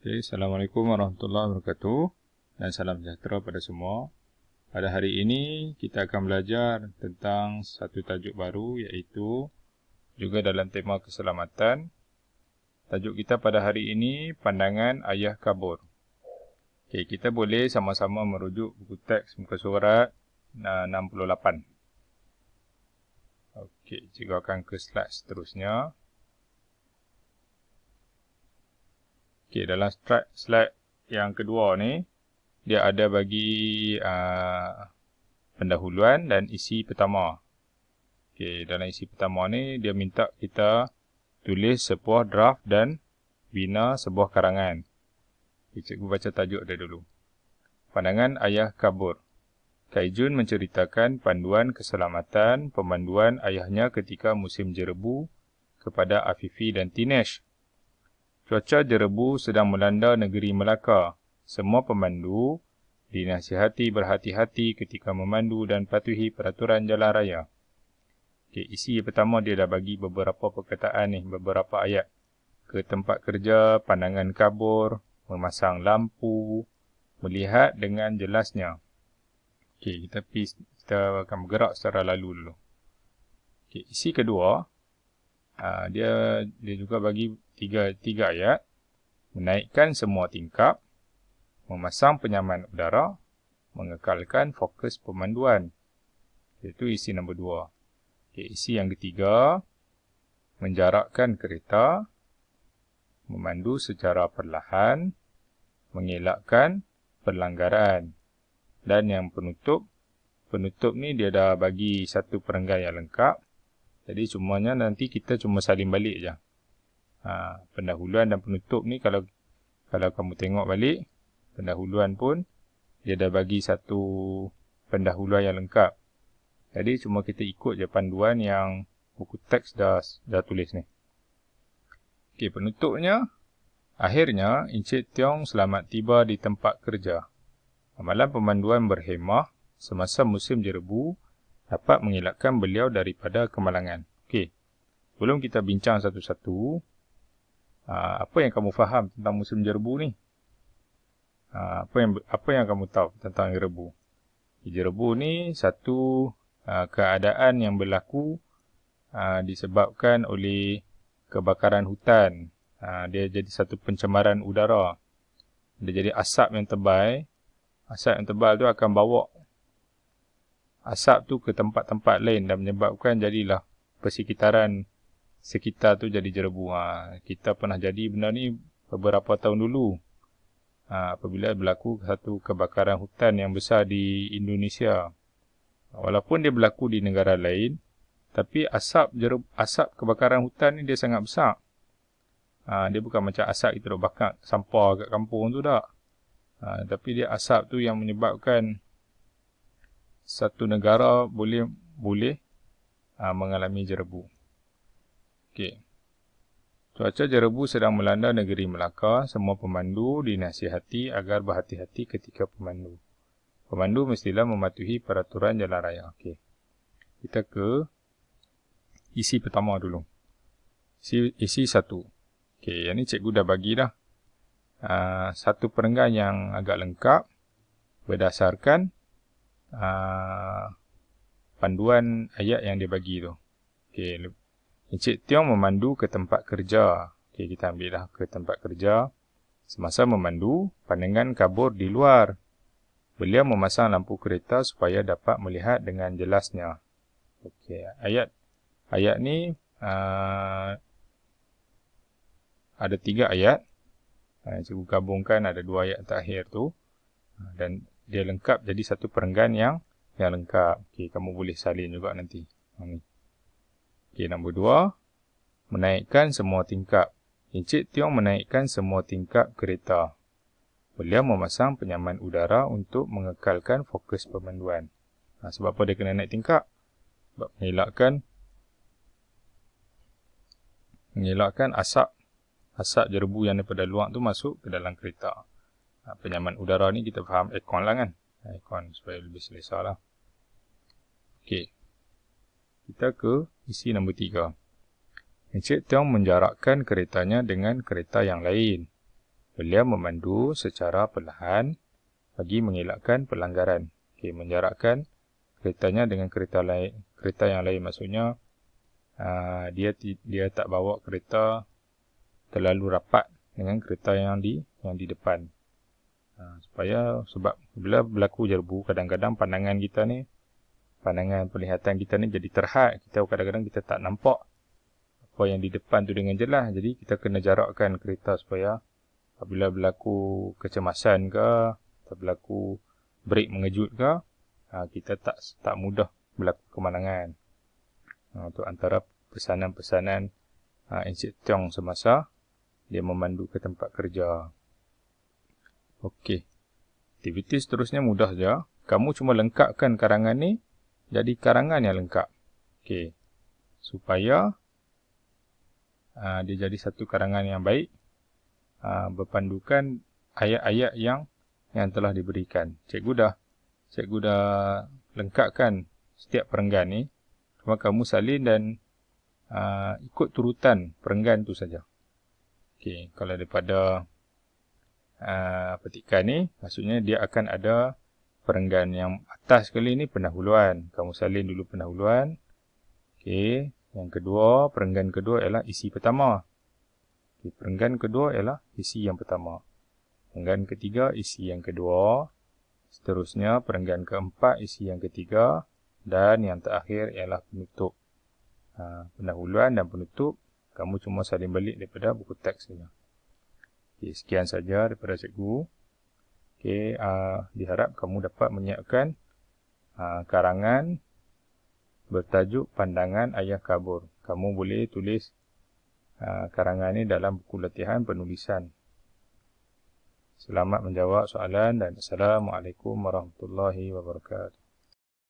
Okay, Assalamualaikum warahmatullahi wabarakatuh dan salam sejahtera pada semua. Pada hari ini kita akan belajar tentang satu tajuk baru, iaitu juga dalam tema keselamatan. Tajuk kita pada hari ini, pandangan ayah kabur. Okay, kita boleh sama-sama merujuk buku teks muka surat 68. Okey, cikgu akan ke slide seterusnya. Okey, dalam slide yang kedua ni, dia ada bagi pendahuluan dan isi pertama. Okey, dalam isi pertama ni, dia minta kita tulis sebuah draft dan bina sebuah karangan. Okay, cikgu baca tajuk dia dulu. Pandangan ayah kabur. Kai Jun menceritakan panduan keselamatan pemanduan ayahnya ketika musim jerebu kepada Afifi dan Tinesh. Cuaca jerebu sedang melanda negeri Melaka. Semua pemandu dinasihati berhati-hati ketika memandu dan patuhi peraturan jalan raya. Okay, isi pertama dia dah bagi beberapa perkataan ni, beberapa ayat. Ke tempat kerja, pandangan kabur, memasang lampu, melihat dengan jelasnya. Okay, kita akan bergerak secara lalu dulu. Okay, isi kedua, dia juga bagi tiga ayat. Menaikkan semua tingkap, memasang penyaman udara, mengekalkan fokus pemanduan. Itu isi nombor 2. Okay, isi yang ketiga, menjarakkan kereta, memandu secara perlahan, mengelakkan pelanggaran. Dan yang penutup ni dia dah bagi satu perenggan yang lengkap. Jadi semuanya nanti kita cuma salin balik je. Pendahuluan dan penutup ni kalau kamu tengok balik, pendahuluan pun dia dah bagi satu pendahuluan yang lengkap. Jadi cuma kita ikut je panduan yang buku teks dah tulis ni. Okey, penutupnya, akhirnya Encik Tiong selamat tiba di tempat kerja. Amalan pemanduan berhemah semasa musim jerebu dapat mengelakkan beliau daripada kemalangan. Okey, sebelum kita bincang satu-satu, apa yang kamu faham tentang musim jerebu ni? Apa yang kamu tahu tentang jerebu? Jerebu ni satu keadaan yang berlaku disebabkan oleh kebakaran hutan. Dia jadi satu pencemaran udara. Dia jadi asap yang tebal. Asap yang tebal tu akan bawa asap tu ke tempat-tempat lain dan menyebabkan jadilah persekitaran sekitar tu jadi jerebu. Kita pernah jadi benda ni beberapa tahun dulu. Apabila berlaku satu kebakaran hutan yang besar di Indonesia. Walaupun dia berlaku di negara lain, tapi asap kebakaran hutan ni dia sangat besar. Dia bukan macam asap kita duk bakar sampah kat kampung tu tak. Tapi dia asap tu yang menyebabkan satu negara boleh mengalami jerebu. Okey. Cuaca jerebu sedang melanda negeri Melaka. Semua pemandu dinasihati agar berhati-hati ketika pemandu. Pemandu mestilah mematuhi peraturan jalan raya. Okey. Kita ke isi pertama dulu. Isi 1. Okey, yang ni cikgu dah bagi dah. Satu perenggan yang agak lengkap berdasarkan panduan ayat yang dia bagi tu. Okey, Encik Tiong memandu ke tempat kerja. Okey, kita ambil dah ke tempat kerja. Semasa memandu, pandangan kabur di luar. Beliau memasang lampu kereta supaya dapat melihat dengan jelasnya. Okey, ayat ni ada 3 ayat. Cikgu gabungkan ada 2 ayat terakhir tu. Dan dia lengkap jadi satu perenggan yang lengkap. Okey, kamu boleh salin juga nanti. Okey, nombor 2. Menaikkan semua tingkap. Encik Tiong menaikkan semua tingkap kereta. Beliau memasang penyaman udara untuk mengekalkan fokus pemanduan. Sebab apa dia kena naik tingkap? Sebab mengelakkan asap jerebu yang daripada luar tu masuk ke dalam kereta. Penyaman udara ni kita faham aircon lah kan. Aircon supaya lebih selesa lah. Okey. Kita ke isi nombor 3. Encik Tiong menjarakkan keretanya dengan kereta yang lain. Beliau memandu secara perlahan bagi mengelakkan pelanggaran. Okey, menjarakkan keretanya dengan kereta yang lain. Maksudnya dia tak bawa kereta terlalu rapat dengan kereta yang di depan. Sebab bila berlaku jerbu, kadang-kadang pandangan penglihatan kita ni jadi terhad. Kadang-kadang kita tak nampak apa yang di depan tu dengan jelas. Jadi kita kena jarakkan kereta supaya apabila berlaku kecemasan ke, atau berlaku brek mengejut ke, kita tak mudah berlaku kemalangan. Itu antara pesanan-pesanan Encik Tiong semasa dia memandu ke tempat kerja. Okey. Aktiviti seterusnya mudah saja. Kamu cuma lengkapkan karangan ni jadi karangan yang lengkap. Okey. Supaya dia jadi satu karangan yang baik, berpandukan ayat-ayat yang telah diberikan. Cikgu dah lengkapkan setiap perenggan ni. Cuma kamu salin dan ikut turutan perenggan tu saja. Okey, kalau daripada petikan ni, maksudnya dia akan ada perenggan yang atas sekali ni pendahuluan. Kamu salin dulu pendahuluan. Okey, yang kedua, perenggan kedua ialah isi pertama. Okey, perenggan kedua ialah isi yang pertama. Perenggan ketiga, isi yang kedua. Seterusnya, perenggan keempat, isi yang ketiga. Dan yang terakhir ialah penutup. Pendahuluan dan penutup, kamu cuma salin balik daripada buku teks saja. Okay, sekian saja daripada cikgu. Okay, diharap kamu dapat menyiapkan karangan bertajuk Pandangan Ayah Kabur. Kamu boleh tulis karangan ini dalam buku latihan penulisan. Selamat menjawab soalan dan Assalamualaikum warahmatullahi wabarakatuh.